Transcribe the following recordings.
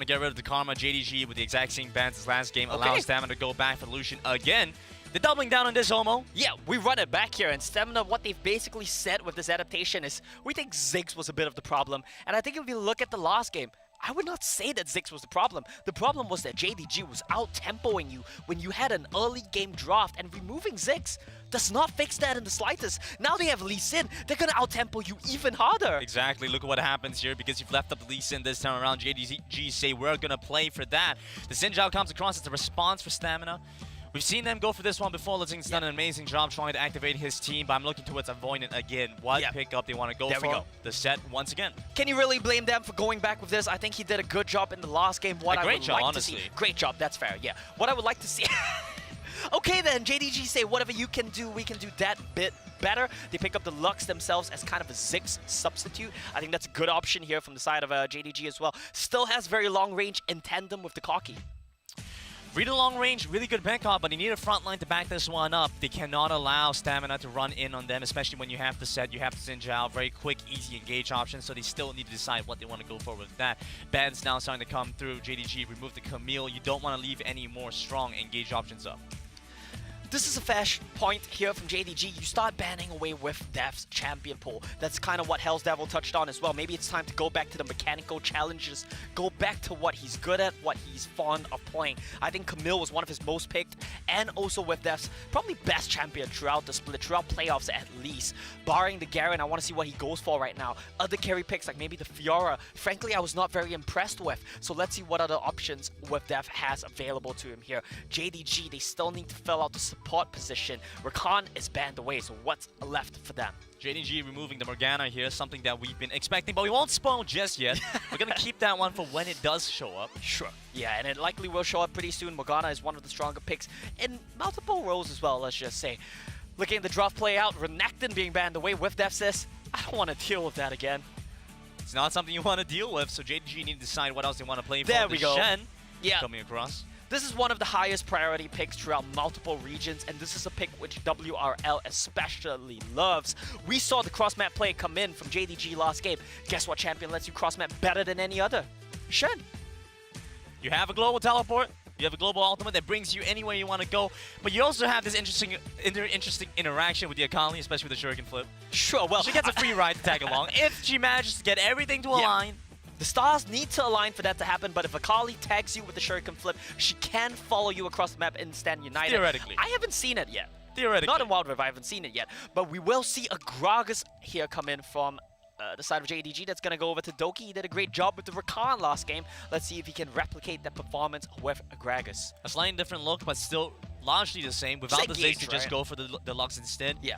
to get rid of the Karma. JDG with the exact same bans as last game allows Stamina to go back for Lucian again. They're doubling down on this, Homo. Yeah, we run it back here, and Stamina, what they've basically said with this adaptation is, we think Ziggs was a bit of the problem, and I think if you look at the last game, I would not say that Ziggs was the problem. The problem was that JDG was out-tempoing you when you had an early game draft, and removing Ziggs does not fix that in the slightest. Now they have Lee Sin, they're gonna out-tempo you even harder. Exactly, look at what happens here because you've left up the Lee Sin this time around. JDG say we're gonna play for that. The Xin Zhao comes across as a response for Stamina. We've seen them go for this one before. Lizing's done an amazing job trying to activate his team, but I'm looking towards avoiding it again. What pickup they want to go for? There we go. The set once again. Can you really blame them for going back with this? I think he did a good job in the last game. What I would like to see. Great job, that's fair, yeah. What I would like to see... Okay then, JDG say whatever you can do, we can do that bit better. They pick up the Lux themselves as kind of a Ziggs substitute. I think that's a good option here from the side of JDG as well. Still has very long range in tandem with the Cocky. Really long range, really good backup, but you need a front line to back this one up. They cannot allow Stamina to run in on them, especially when you have the set, you have the Xin Zhao, very quick, easy engage option, so they still need to decide what they want to go for with that. Ban's now starting to come through. JDG remove the Camille. You don't want to leave any more strong engage options up. This is a fair point here from JDG. You start banning away with Dev's champion pool. That's kind of what Hell's Devil touched on as well. Maybe it's time to go back to the mechanical challenges, go back to what he's good at, what he's fond of playing. I think Camille was one of his most picked, and also with Dev's probably best champion throughout the split, throughout playoffs at least. Barring the Garen, I want to see what he goes for right now. Other carry picks like maybe the Fiora, frankly, I was not very impressed with. So let's see what other options with Dev has available to him here. JDG, they still need to fill out the support position. Rakan is banned away, so what's left for them? JDG removing the Morgana here, something that we've been expecting, but we won't spoil just yet. We're going to keep that one for when it does show up. Sure. Yeah, and it likely will show up pretty soon. Morgana is one of the stronger picks in multiple roles as well, let's just say. Looking at the draft play out, Renekton being banned away with Devsys. I don't want to deal with that again. It's not something you want to deal with, so JDG need to decide what else they want to play for. There we go. Shen coming across. This is one of the highest priority picks throughout multiple regions, and this is a pick which WRL especially loves. We saw the cross-map play come in from JDG last game. Guess what champion lets you cross-map better than any other? Shen. You have a global teleport, you have a global ultimate that brings you anywhere you want to go, but you also have this interesting interaction with the Akali, especially with the Shuriken flip. Sure, well... She gets a free ride to tag along if she manages to get everything to align. The stars need to align for that to happen, but if Akali tags you with the Shuriken flip, she can follow you across the map and stand united. Theoretically. I haven't seen it yet. Theoretically. Not in Wild Rift, I haven't seen it yet. But we will see a Gragas here come in from the side of JDG. That's going to go over to Doki. He did a great job with the Rakan last game. Let's see if he can replicate that performance with Gragas. A slightly different look, but still largely the same. Without the Ziggs to just go for the Lux instead. Yeah.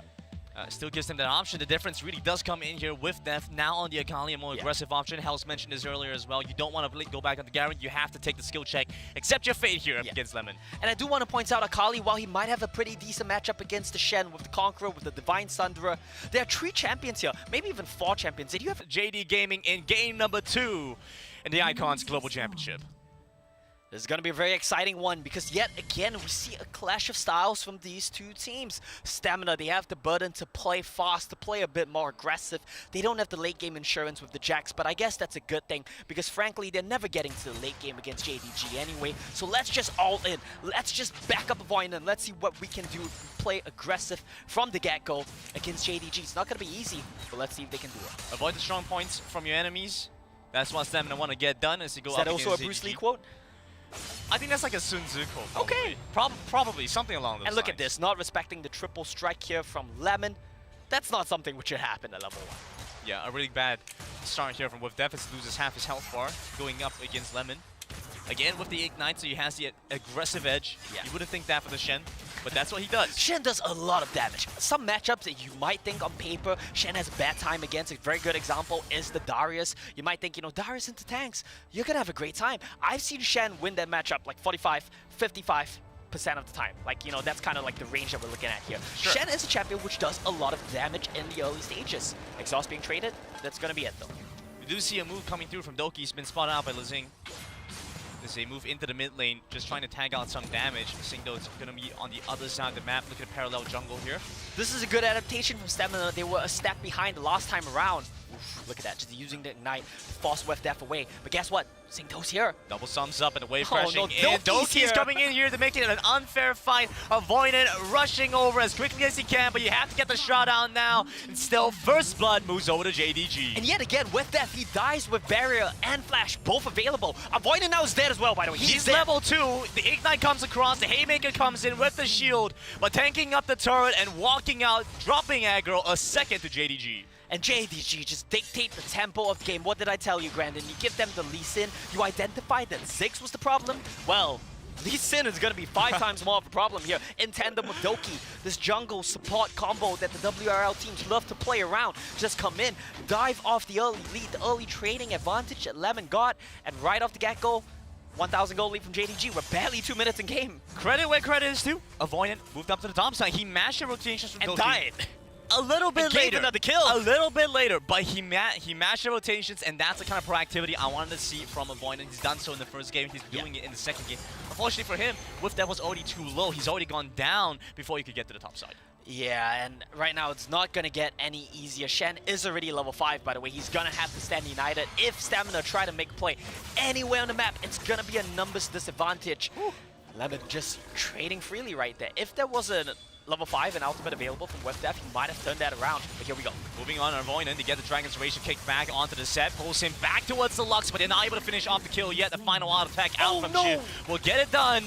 Still gives them that option. The difference really does come in here with Death. Now on the Akali, a more aggressive option. Hells mentioned this earlier as well. You don't want to go back on the Garen. You have to take the skill check. Accept your fate here against Lemon. And I do want to point out Akali, while he might have a pretty decent matchup against the Shen with the Conqueror, with the Divine Sunderer, there are 3 champions here. Maybe even 4 champions. Did you have JD Gaming in game number 2 in the Icons Global Championship? This is going to be a very exciting one because yet again we see a clash of styles from these two teams. Stamina, they have the burden to play fast, to play a bit more aggressive. They don't have the late game insurance with the Jacks, but I guess that's a good thing because frankly they're never getting to the late game against JDG anyway. So let's just all in. Let's just back up Avoid and let's see what we can do if we play aggressive from the get-go against JDG. It's not going to be easy, but let's see if they can do it. Avoid the strong points from your enemies. That's what Stamina want to get done as you go up against JDG. Is that also a Bruce Lee quote? I think that's like a Sun Tzu quote, probably. Okay. Probably, something along those lines. And look at this, not respecting the triple strike here from Lemon. That's not something which should happen at level 1. Yeah, a really bad start here from with Deficit, loses half his health bar, going up against Lemon. Again with the Ignite, so he has the aggressive edge. You wouldn't think that for the Shen, but that's what he does. Shen does a lot of damage. Some matchups that you might think on paper Shen has a bad time against, a very good example is the Darius. You might think, you know, Darius into tanks, you're gonna have a great time. I've seen Shen win that matchup like 45, 55% of the time. Like, you know, that's kind of like the range that we're looking at here. Sure. Shen is a champion which does a lot of damage in the early stages. Exhaust being traded, that's gonna be it though. We do see a move coming through from Doki. He's been spotted out by Lizing. As they move into the mid lane, just trying to tag out some damage. Lizing though is going to be on the other side of the map. Look at the parallel jungle here. This is a good adaptation from Stamina. They were a step behind the last time around. Oof, look at that, just using the Ignite, force with death away. But guess what? Singto's here. Double sums up and a wave Oh, crashing no, in. Doki's Doki's here. coming in here to make it an unfair fight. Avoidant rushing over as quickly as he can, but you have to get the shot out now. And still, First Blood moves over to JDG. And yet again, with death, he dies with Barrier and Flash, both available. Avoidant now is dead as well, by the way. He's dead. level 2. The Ignite comes across. The Haymaker comes in with the shield, but tanking up the turret and walking out, dropping aggro a second to JDG. And JDG just dictate the tempo of the game. What did I tell you, Grandin? You give them the Lee Sin, you identified that Ziggs was the problem? Well, Lee Sin is going to be 5 times more of a problem here in tandem with Doki. This jungle support combo that the WRL teams love to play around. Just come in, dive off the early lead, the early trading advantage that Lemon got, and right off the get-go, 1,000 gold lead from JDG. We're barely 2 minutes in game. Credit where credit is due. Avoidant moved up to the top side. He mashed the rotations from And Doki. died. A little bit And gave later. another kill. A little bit later, but he mashed the rotations, and that's the kind of proactivity I wanted to see from Avoidant. He's done so in the first game. He's doing it in the second game. Unfortunately for him, With Death was already too low. He's already gone down before he could get to the top side. Yeah, and right now it's not going to get any easier. Shen is already level 5, by the way. He's going to have to stand united. If Stamina try to make a play anywhere on the map, it's going to be a numbers disadvantage. Lemon just trading freely right there. If there was a level 5 and ultimate available from With Death, he might have turned that around. But here we go. Moving on, Avoidant to get the Dragon's Rage kicked back onto the set. Pulls him back towards the Lux, but they're not able to finish off the kill yet. The final auto attack out from Chip will get it done.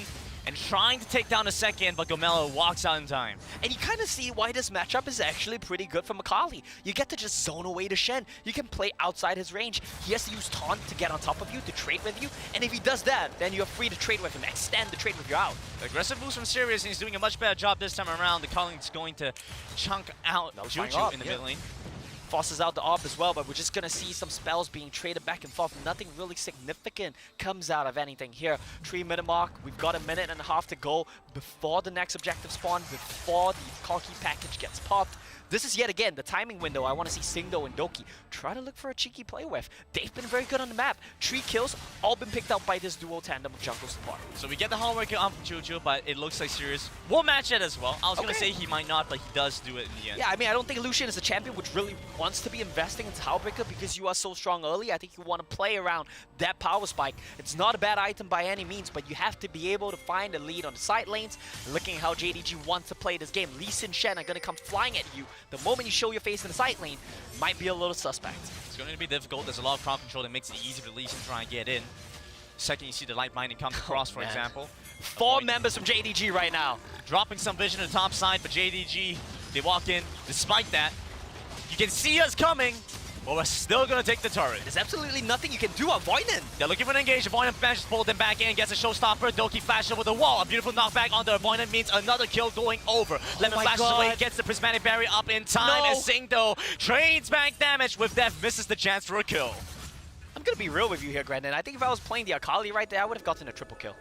And trying to take down a second, but Gomelo walks out in time. And you kind of see why this matchup is actually pretty good for Macaulay. You get to just zone away to Shen. You can play outside his range. He has to use Taunt to get on top of you, to trade with you. And if he does that, then you're free to trade with him. Extend the trade with you out. Aggressive moves from Sirius, and he's doing a much better job this time around. The Culling's going to chunk out Juju in the mid lane. Forces out the AWP as well, but we're just going to see some spells being traded back and forth. Nothing really significant comes out of anything here. 3-minute mark. We've got a minute and a half to go before the next objective spawn, before the Corki package gets popped. This is yet again the timing window. I want to see Singdo and Doki try to look for a cheeky play with. They've been very good on the map. 3 kills, all been picked up by this duo tandem of jungle support. So we get the hallmark on from Juju, but it looks like Sirius will match it as well. I was going to say he might not, but he does do it in the end. Yeah, I mean, I don't think Lucian is a champion which really wants to be investing into Hellbreaker because you are so strong early. I think you want to play around that power spike. It's not a bad item by any means, but you have to be able to find a lead on the side lanes. Looking at how JDG wants to play this game, Lee Sin Shen are going to come flying at you. The moment you show your face in the side lane, might be a little suspect. It's going to be difficult. There's a lot of crowd control that makes it easy for Lee Sin to try and get in. Second, you see the light binding comes across, for example. 4 members from JDG right now. Dropping some vision to the top side, but JDG, they walk in. Despite that, you can see us coming, but we're still going to take the turret. There's absolutely nothing you can do. Avoidant. They're looking for an engage. Avoidant manages to pull them back in, gets a showstopper. Doki flashes over the wall. A beautiful knockback onto Avoidant means another kill going over. Lemon flashes away, gets the prismatic barrier up in time, as Singdo trades back damage. With Death, misses the chance for a kill. I'm going to be real with you here, Grandin. I think if I was playing the Akali right there, I would have gotten a triple kill.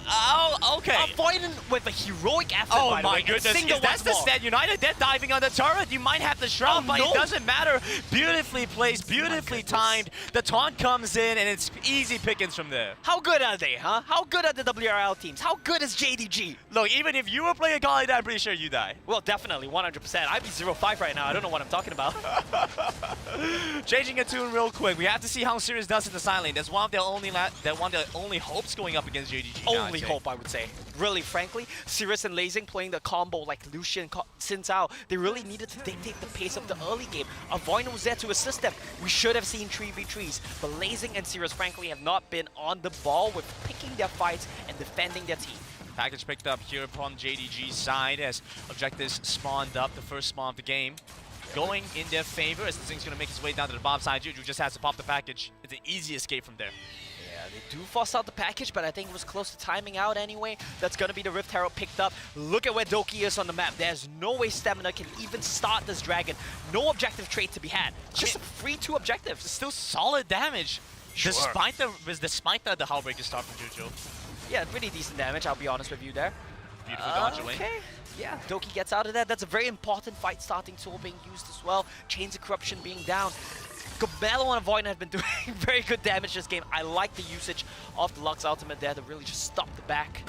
Oh, okay. Avoidant with a heroic effort, Oh by the my way. goodness, is that the Stead United? They're diving on the turret. You might have the shroud, but it doesn't matter. Beautifully placed, beautifully timed. The taunt comes in, and it's easy pickings from there. How good are they, huh? How good are the WRL teams? How good is JDG? Look, even if you were playing Akali, I'm pretty sure you die. Well, definitely, 100%. I'd be 0-5 right now. I don't know what I'm talking about. Changing a tune real quick. We have to see how Sirius does in the side lane. That's one of their only hopes going up against JDG. Only hope, I would say. Really, frankly, Sirius and Lazing playing the combo like Lucian, Xin Zhao, they really needed to dictate the pace of the early game. Avoidant was there to assist them. We should have seen 3v3s, but Lazing and Sirius, frankly, have not been on the ball with picking their fights and defending their team. Package picked up here upon JDG's side as objectives spawned up, the first spawn of the game. Going in their favor as this thing's going to make its way down to the bottom side. Juju just has to pop the package. It's an easy escape from there. Yeah, they do force out the package, but I think it was close to timing out anyway. That's going to be the Rift Herald picked up. Look at where Doki is on the map. There's no way Stamina can even start this dragon. No objective trait to be had. Just free 2 objectives. Still solid damage. Sure. Despite the Hullbreaker start from Juju. Yeah, pretty decent damage, I'll be honest with you there. Beautiful dodge away. Okay. Yeah, Doki gets out of that. That's a very important fight starting tool being used as well. Chains of Corruption being down. Gomelo and Avoidant have been doing very good damage this game. I like the usage of the Lux ultimate there to really just stop the back.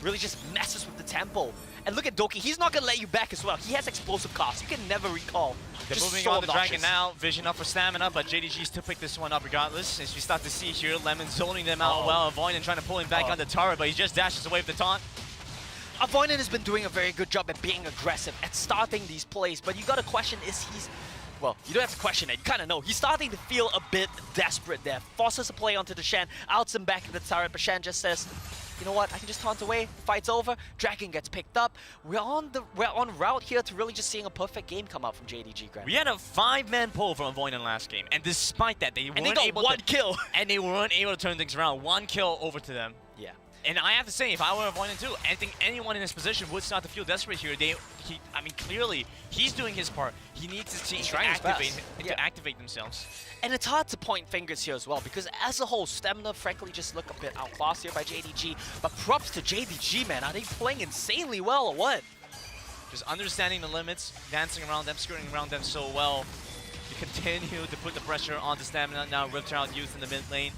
really just messes with the tempo. And look at Doki, he's not gonna let you back as well. He has explosive costs, you can never recall. They're Just moving so on the obnoxious. Dragon now, vision up for stamina, but JDG still pick this one up regardless. As we start to see here, Lemon zoning them out well, avoiding trying to pull him back on the turret, but he just dashes away with the taunt. Avoidant has been doing a very good job at being aggressive, at starting these plays, but you gotta question is he's... Well, you don't have to question it, you kinda know. He's starting to feel a bit desperate there. Forces a play onto the Shen, outs him back in the turret, but Shen just says, you know what, I can just taunt away, fight's over, Dragon gets picked up. We're on route here to really just seeing a perfect game come out from JDG, Grant. We had a 5-man pull from Avoidant last game, and despite that, they weren't able one kill. And they weren't able to turn things around. 1 kill over to them. Yeah. And I have to say, if I were Avoidant too, I think anyone in this position would start to feel desperate here. I mean, clearly, he's doing his part. He needs his team to activate themselves. And it's hard to point fingers here as well, because as a whole, Stamina frankly just look a bit outclassed here by JDG. But props to JDG, man. Are they playing insanely well or what? Just understanding the limits, dancing around them, skirting around them so well. To continue to put the pressure onto Stamina. Now Rift Herald used in the mid lane.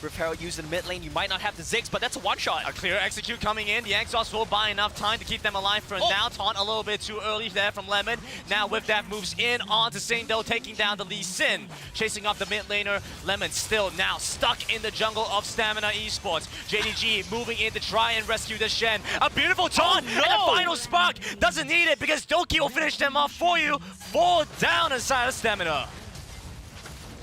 Rift Herald used in the mid lane, you might not have the Ziggs, but that's a one-shot. A clear execute coming in. The exhaust will buy enough time to keep them alive for now. Taunt a little bit too early there from Lemon. Now with that moves in onto Singdo, taking down the Lee Sin. Chasing off the mid laner. Lemon still now stuck in the jungle of Stamina Esports. JDG moving in to try and rescue the Shen. A beautiful taunt and a final spark. Doesn't need it because Doki will finish them off for you. 4 down inside of Stamina.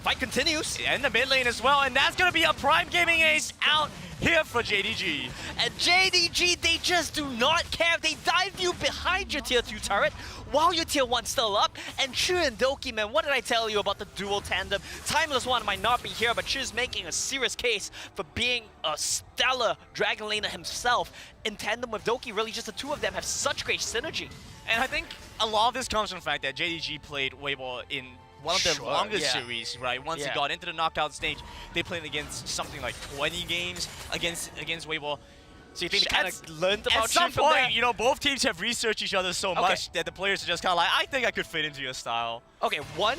Fight continues. In the mid lane as well, and that's going to be a Prime Gaming ace out here for JDG. And JDG, they just do not care. They dive you behind your tier 2 turret while your tier 1's still up. And Chu and Doki, man, what did I tell you about the dual tandem? Timeless One might not be here, but Chu's making a serious case for being a stellar Dragon laner himself. In tandem with Doki, really just the two of them have such great synergy. And I think a lot of this comes from the fact that JDG played Weibo in one of their longest series, right? Once he got into the knockout stage, they played against something like 20 games against Weibo. So you think they kind of learned about at some from point, there? you know, both teams have researched each other so much that the players are just kind of like, I think I could fit into your style. Okay, one,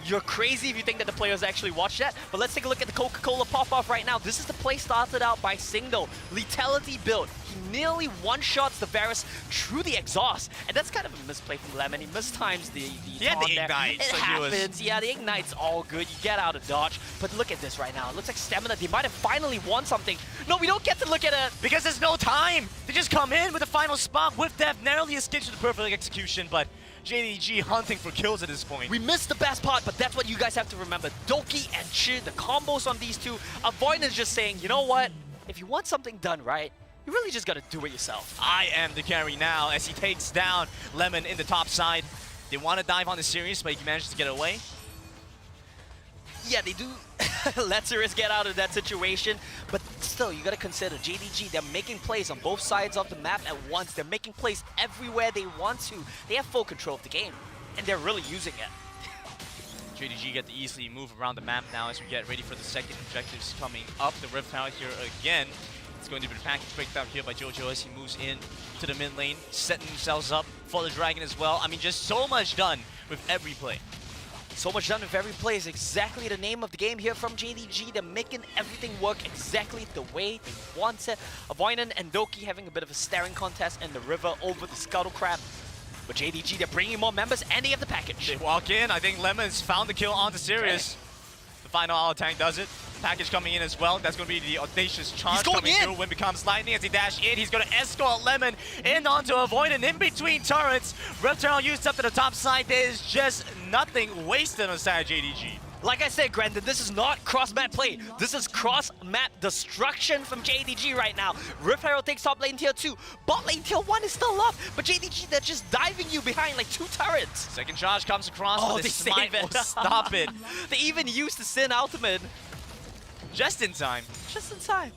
you're crazy if you think that the players actually watch that, but let's take a look at the Coca-Cola pop-off right now. This is the play started out by Singdo. Lethality build. He nearly one-shots the Varus through the exhaust, and that's kind of a misplay from Lemon. He mistimes the had the ignite. It happens. Yeah, the ignite's all good. You get out of dodge, but look at this right now. It looks like Stamina, they might have finally won something. No, we don't get to look at it. Because there's no time. They just come in with the final spot with Death, narrowly escapes to the perfect execution, but JDG hunting for kills at this point. We missed the best part, but that's what you guys have to remember. Doki and Chi, the combos on these two, Avoidant is just saying, you know what? If you want something done right, you really just gotta do it yourself. I am the carry now as he takes down Lemon in the top side. They want to dive on the series, but he manages to get away. Yeah, they do let Sirius get out of that situation, but still, you gotta consider JDG, they're making plays on both sides of the map at once. They're making plays everywhere they want to. They have full control of the game, and they're really using it. JDG get to easily move around the map now as we get ready for the second objectives coming up. The Rift Tower here again. It's going to be the package picked up here by JoJo as he moves in to the mid lane, setting themselves up for the Dragon as well. I mean, just so much done with every play. So much done with every play is exactly the name of the game here from JDG. They're making everything work exactly the way they want it. Avoidant and Doki having a bit of a staring contest in the river over the Scuttle Crab. But JDG, they're bringing more members and they have the package. They walk in. I think Lemon's found the kill onto Sirius. The final auto tank does it. Package coming in as well. That's going to be the audacious charge coming through. When becomes lightning as he dash in. He's going to escort Lemon in onto Avoidant in between turrets. Reptile used up to the top side. There's just nothing wasted on the side of JDG. Like I said, Grandin, this is not cross-map play. This is cross-map destruction from JDG right now. Rift Herald takes top lane tier 2. Bot lane tier 1 is still up, but JDG, they're just diving you behind like 2 turrets. Second charge comes across, oh, but they smite save it. will stop it. They even used the Sin ultimate. Just in time. Just in time.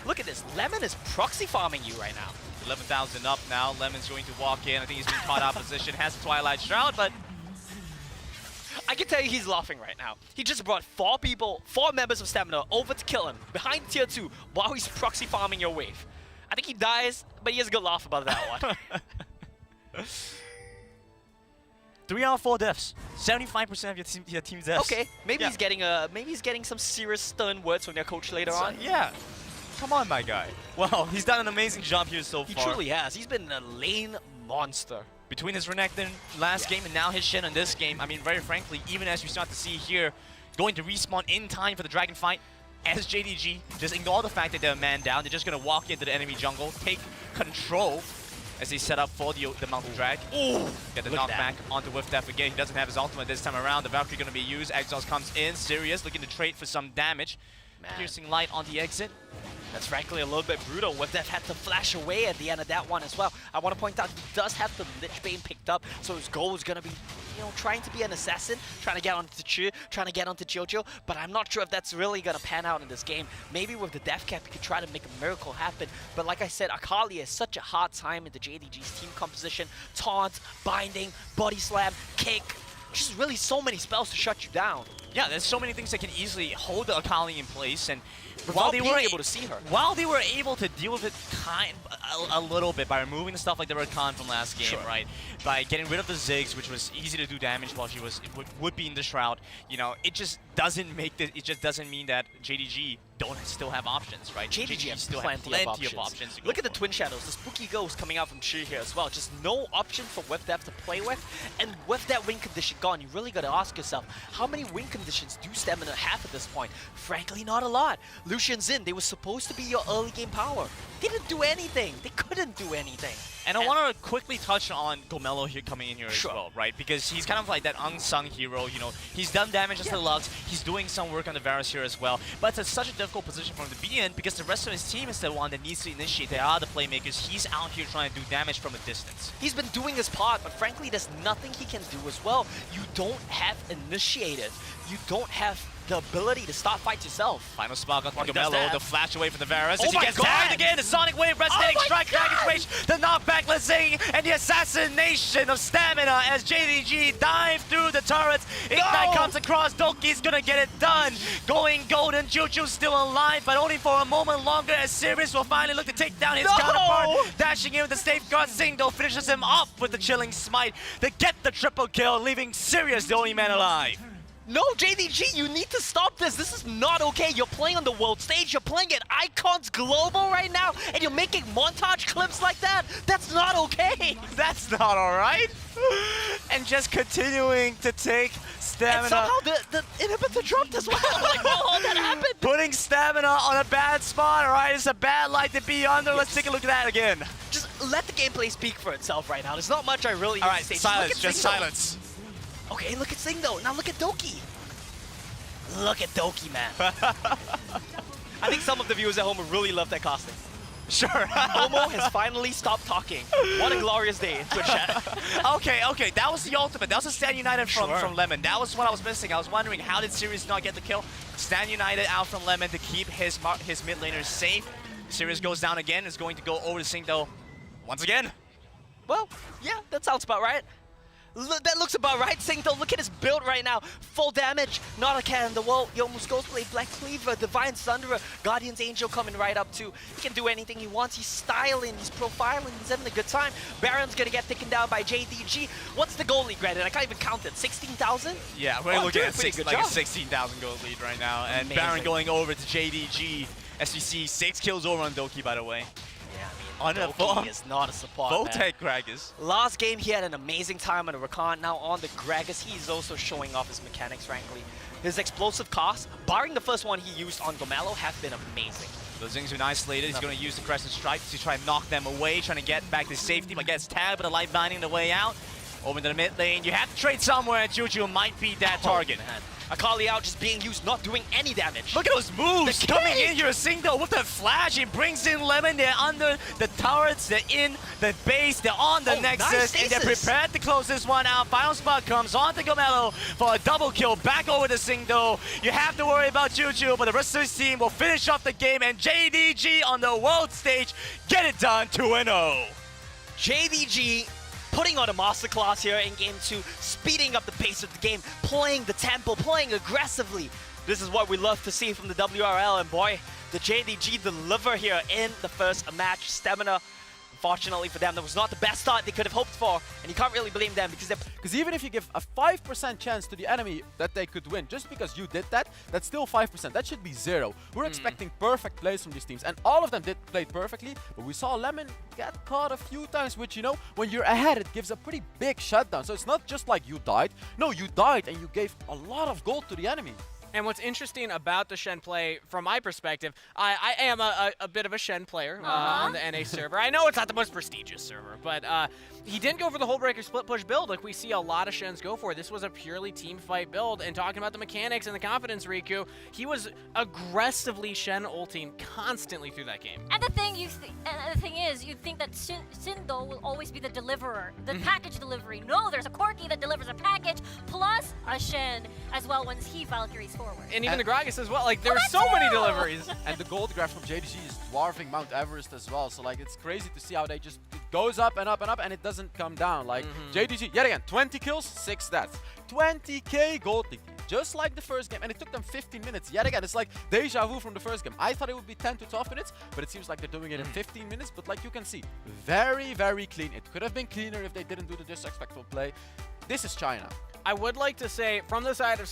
Look at this. Lemon is proxy farming you right now. 11,000 up now. Lemon's going to walk in. I think he's been caught out of position. Has the Twilight Shroud, but I can tell you he's laughing right now. He just brought 4 members of Stamina over to kill him behind tier 2 while he's proxy farming your wave. I think he dies, but he has a good laugh about that one. 3 out of 4 deaths. 75% of your team's deaths. Okay, maybe he's getting some serious stern words from their coach later on. Yeah. Come on, my guy. Well, he's done an amazing job here so He far. truly has. He's been a lane monster. Between his Renekton last game and now his Shen in this game, I mean, very frankly, even as we start to see here, going to respawn in time for the Dragon fight, as JDG, just ignore the fact that they're a man down. They're just going to walk into the enemy jungle, take control as they set up for the Mountain Drag. Ooh, Get the knockback onto Whiff Def again. He doesn't have his ultimate this time around. The Valkyrie going to be used. Exhaust comes in. Sirius looking to trade for some damage. Man. Piercing light on the exit. That's frankly a little bit brutal. Whiff Def had to flash away at the end of that one as well. I want to point out he does have the Lich Bane picked up, so his goal is going to be, you know, trying to be an assassin, trying to get onto Chu, trying to get onto Jojo, but I'm not sure if that's really going to pan out in this game. Maybe with the Death Cap, he could try to make a miracle happen, but like I said, Akali has such a hard time in the JDG's team composition. Taunt, binding, body slam, kick, just really so many spells to shut you down. Yeah, there's so many things that can easily hold the Akali in place, and Without being able to see her. While they were able to deal with it a little bit by removing the stuff like the Rakan from last game, Sure. right? By getting rid of the Ziggs, which was easy to do damage while she would be in the Shroud. You know, it just doesn't make this. It just doesn't mean that JDG don't still have options, right? JDG has still plenty have of plenty options. to go Look at the for. Twin Shadows, the Spooky Ghost coming out from Chi here as well. Just no option for Whiff Def to play with. And with that win condition gone, you really got to ask yourself, how many win conditions do Stamina have at this point? Frankly, not a lot. Lucian's in. They were supposed to be your early game power. They didn't do anything. They couldn't do anything. And I want to quickly touch on Gomelo here coming in here Sure. as well, right? Because he's kind of like that unsung hero, you know. He's done damage to the Lux. He's doing some work on the Varus here as well. But it's such a difficult position for him to be in because the rest of his team is the one that needs to initiate. They are the playmakers. He's out here trying to do damage from a distance. He's been doing his part, but frankly, there's nothing he can do as well. You don't have initiated. You don't have the ability to start fights yourself. Final spark on he does Gomelo, that. the flash away from the Varus. Oh As he my gets God! tagged again, the Sonic Wave, resonating my strike, God! Dragon's Rage, the knockback, Lizing, and the assassination of Stamina as JDG dive through the turrets. Ignite comes across, Doki's gonna get it done. Going golden, Juju's still alive, but only for a moment longer as Sirius will finally look to take down his counterpart. Dashing in with the Safeguard Single, finishes him off with the Chilling Smite to get the triple kill, leaving Sirius the only man alive. No, JDG, you need to stop this. This is not okay. You're playing on the world stage. You're playing at Icons Global right now, and you're making montage clips like that. That's not okay. That's not alright. And just continuing to take Stamina. And somehow the inhibitor dropped as well. Like, oh, that happened. Putting Stamina on a bad spot, alright? It's a bad light to be under. Let's take a look at that again. Just let the gameplay speak for itself right now. There's not much I really need Alright, to say. silence, Look at just Sing, though. silence. Okay, look at Sing though. Now look at Doki. Look at Doki, man. I think some of the viewers at home would really love that casting. Sure. Omo has finally stopped talking. What a glorious day in Twitch chat. Okay, that was the ultimate. That was a Stand United from Lemon. That was what I was missing. I was wondering, how did Sirius not get the kill? Stand United out from Lemon to keep his mid laners safe. Sirius goes down again, is going to go over to Singdo once again. Well, yeah, that sounds about right. That looks about right, Singdo. Look at his build right now. Full damage, not a cat in the wall. Yomu's Ghostblade, Black Cleaver, Divine Thunderer, Guardian's Angel coming right up too. He can do anything he wants. He's styling, he's profiling, he's having a good time. Baron's gonna get taken down by JDG. What's the goal lead, granted? I can't even count it. 16,000? Yeah, we're looking at pretty good like a job. 16,000 goal lead right now. And Amazing. Baron going over to JDG. As we see, 6 kills over on Doki, by the way. Yeah, On I a mean, full- Doki is not a support, man. Voltec Gragas. Last game, he had an amazing time on the Rakan. Now on the Gragas, he's also showing off his mechanics, frankly. His explosive costs, barring the first one he used on Gomelo, have been amazing. The Zing's been isolated. He's going to use the Crescent Strike to try and knock them away, trying to get back to safety, but gets tagged by the Light Binding the way out. Over to the mid lane. You have to trade somewhere, and Juju might be that target. Man. Akali out just being used, not doing any damage. Look at those moves The coming kick! in here. Singdo with the flash. He brings in Lemon. They're under the turrets. They're in the base. They're on the Oh, Nexus. nice And they're stasis. prepared to close this one out. Final spot comes on to Gomelo for a double kill. Back over to Singdo. You have to worry about Juju, but the rest of his team will finish off the game. And JDG on the world stage get it done 2-0. JDG putting on a masterclass here in Game 2, speeding up the pace of the game, playing the tempo, playing aggressively. This is what we love to see from the WRL, and boy, the JDG deliver here in the first match. Stamina unfortunately for them, that was not the best start they could have hoped for, and you can't really blame them because Because even if you give a 5% chance to the enemy that they could win, just because you did that, that's still 5%. That should be 0. We're expecting perfect plays from these teams, and all of them did play perfectly, but we saw Lemon get caught a few times, which, you know, when you're ahead, it gives a pretty big shutdown. So it's not just like you died. No, you died and you gave a lot of gold to the enemy. And what's interesting about the Shen play, from my perspective, I am a bit of a Shen player on the NA server. I know it's not the most prestigious server, but he didn't go for the Hullbreaker split push build like we see a lot of Shens go for. This was a purely team fight build, and talking about the mechanics and the confidence, Riku, he was aggressively Shen ulting constantly through that game. And the thing is, you think that Sindo will always be the deliverer, the package delivery. No, there's a Corki that delivers a package plus a Shen as well once he Valkyries forward. And even the Gragas as well. Like, there were so many deliveries. And the gold graph from JDG is dwarfing Mount Everest as well. So, like, it's crazy to see how they just, it goes up and up and up, and it doesn't come down. Like, JDG, yet again, 20 kills, 6 deaths. 20k gold league, just like the first game. And it took them 15 minutes. Yet again, it's like deja vu from the first game. I thought it would be 10 to 12 minutes, but it seems like they're doing it in 15 minutes. But like you can see, very, very clean. It could have been cleaner if they didn't do the disrespectful play. This is China. I would like to say, from the side of